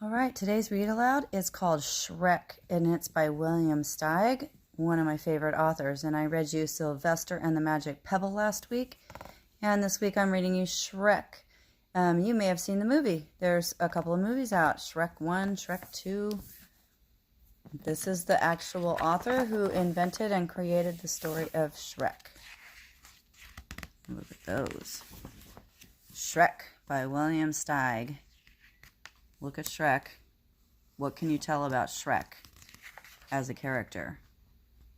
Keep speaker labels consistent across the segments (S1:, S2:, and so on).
S1: All right, today's read aloud is called Shrek, and it's by William Steig, one of my favorite authors. And I read you Sylvester and the Magic Pebble last week, and this week I'm reading you Shrek. You may have seen the movie. There's a couple of movies out, Shrek 1, Shrek 2. This is the actual author who invented and created the story of Shrek. Look at those. Shrek by William Steig. Look at Shrek. What can you tell about Shrek as a character?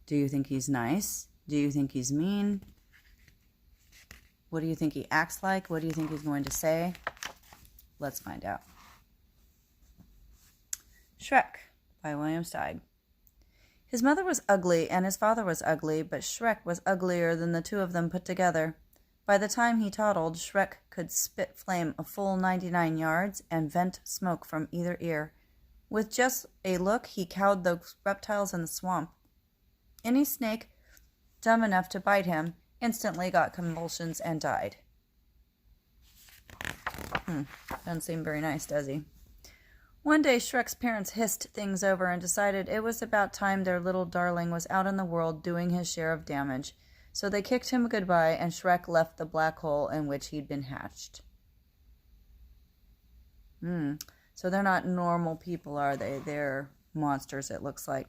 S1: Do you think he's nice? Do you think he's mean? What do you think he acts like? What do you think he's going to say? Let's find out. Shrek by William Steig. His mother was ugly and his father was ugly, but Shrek was uglier than the two of them put together. By the time he toddled, Shrek could spit flame a full 99 yards and vent smoke from either ear. With just a look, he cowed the reptiles in the swamp. Any snake dumb enough to bite him instantly got convulsions and died. Doesn't seem very nice, does he? One day, Shrek's parents hissed things over and decided it was about time their little darling was out in the world doing his share of damage. So they kicked him goodbye, and Shrek left the black hole in which he'd been hatched. So they're not normal people, are they? They're monsters, it looks like.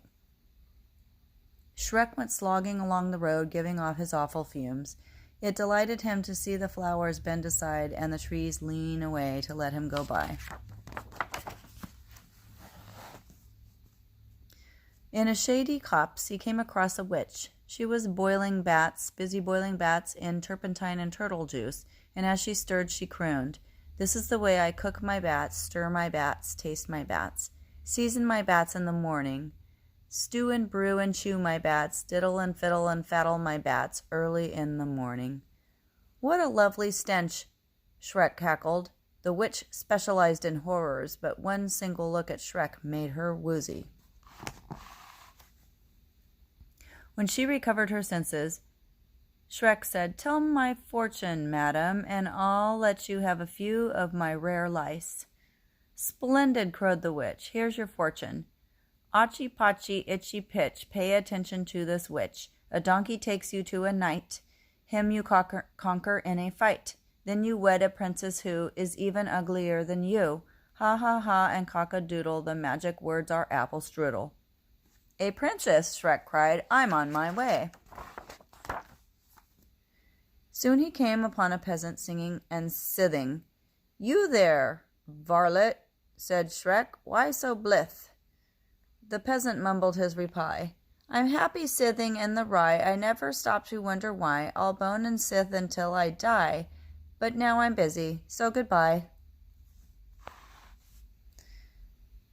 S1: Shrek went slogging along the road, giving off his awful fumes. It delighted him to see the flowers bend aside and the trees lean away to let him go by. In a shady copse, he came across a witch. She was busy boiling bats in turpentine and turtle juice, and as she stirred, she crooned, "This is the way I cook my bats, stir my bats, taste my bats, season my bats in the morning, stew and brew and chew my bats, diddle and fiddle and faddle my bats early in the morning." "What a lovely stench," Shrek cackled. The witch specialized in horrors, but one single look at Shrek made her woozy. When she recovered her senses, Shrek said, "Tell my fortune, madam, and I'll let you have a few of my rare lice." "Splendid," crowed the witch. "Here's your fortune. Otchy potchy itchy pitch, pay attention to this witch. A donkey takes you to a knight. Him you conquer in a fight. Then you wed a princess who is even uglier than you. Ha ha ha and cock-a-doodle, the magic words are apple strudel." "A princess!" Shrek cried. "I'm on my way." Soon he came upon a peasant singing and sithing. "You there, varlet," said Shrek, "why so blithe?" The peasant mumbled his reply. "I'm happy sithing in the rye. I never stop to wonder why. I'll bone and sith until I die. But now I'm busy, so goodbye."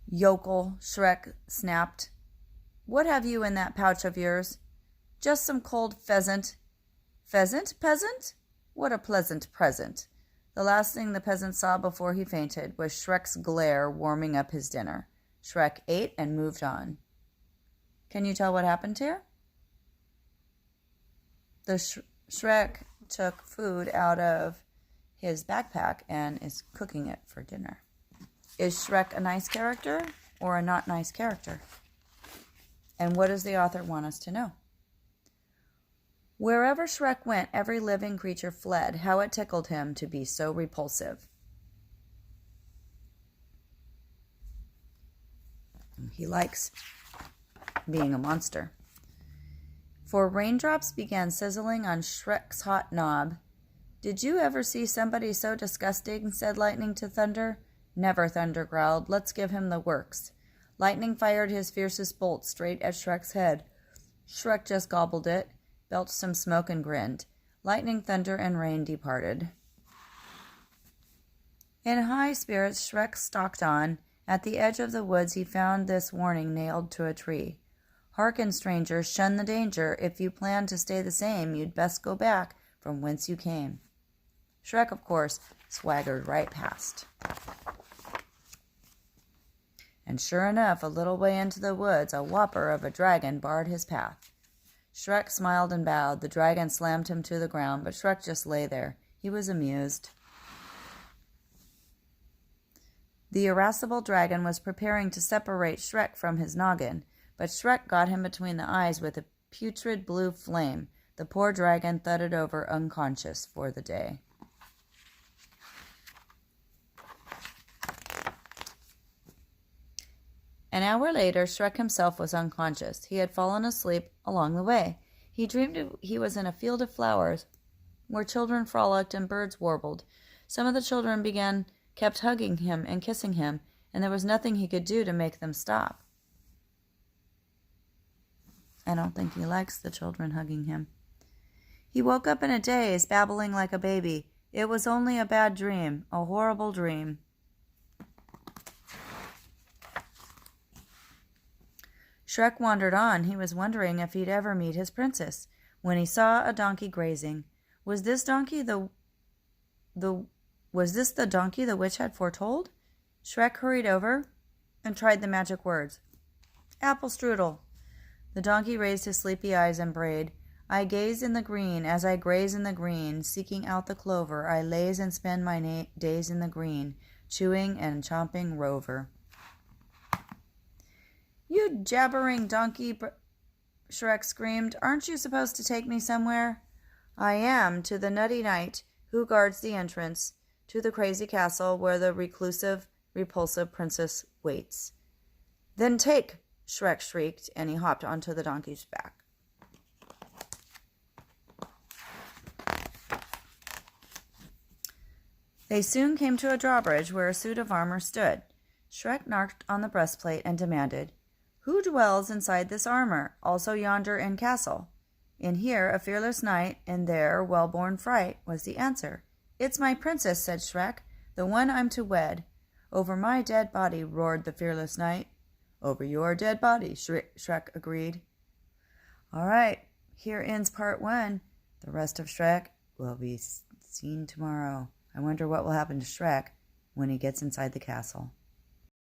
S1: "Yokel," Shrek snapped. "What have you in that pouch of yours?" "Just some cold pheasant." "Pheasant, peasant? What a pleasant present." The last thing the peasant saw before he fainted was Shrek's glare warming up his dinner. Shrek ate and moved on. Can you tell what happened here? The Shrek took food out of his backpack and is cooking it for dinner. Is Shrek a nice character or a not nice character? And what does the author want us to know? Wherever Shrek went, every living creature fled. How it tickled him to be so repulsive. He likes being a monster. For raindrops began sizzling on Shrek's hot knob. "Did you ever see somebody so disgusting?" said Lightning to Thunder. "Never," Thunder growled. "Let's give him the works." Lightning fired his fiercest bolt straight at Shrek's head. Shrek just gobbled it, belched some smoke, and grinned. Lightning, thunder, and rain departed. In high spirits, Shrek stalked on. At the edge of the woods he found this warning nailed to a tree. "Hearken, stranger, shun the danger. If you plan to stay the same, you'd best go back from whence you came." Shrek, of course, swaggered right past. And sure enough, a little way into the woods, a whopper of a dragon barred his path. Shrek smiled and bowed. The dragon slammed him to the ground, but Shrek just lay there. He was amused. The irascible dragon was preparing to separate Shrek from his noggin, but Shrek got him between the eyes with a putrid blue flame. The poor dragon thudded over unconscious for the day. An hour later, Shrek himself was unconscious. He had fallen asleep along the way. He dreamed he was in a field of flowers where children frolicked and birds warbled. Some of the children kept hugging him and kissing him, and there was nothing he could do to make them stop. I don't think he likes the children hugging him. He woke up in a daze, babbling like a baby. It was only a bad dream, a horrible dream. Shrek wandered on. He was wondering if he'd ever meet his princess, when he saw a donkey grazing. Was this the donkey the witch had foretold? Shrek hurried over and tried the magic words. Apple strudel. The donkey raised his sleepy eyes and brayed. I gaze in the green as I graze in the green, seeking out the clover. I laze and spend my days in the green, chewing and chomping rover. You jabbering donkey, Shrek screamed. Aren't you supposed to take me somewhere? I am, to the nutty knight who guards the entrance to the crazy castle where the reclusive, repulsive princess waits. Then take, Shrek shrieked, and he hopped onto the donkey's back. They soon came to a drawbridge where a suit of armor stood. Shrek knocked on the breastplate and demanded, Who dwells inside this armor, also yonder in castle? In here a fearless knight, in there well-born fright, was the answer. It's my princess, said Shrek, the one I'm to wed. Over my dead body, roared the fearless knight. Over your dead body, Shrek agreed. All right, here ends part 1. The rest of Shrek will be seen tomorrow. I wonder what will happen to Shrek when he gets inside the castle.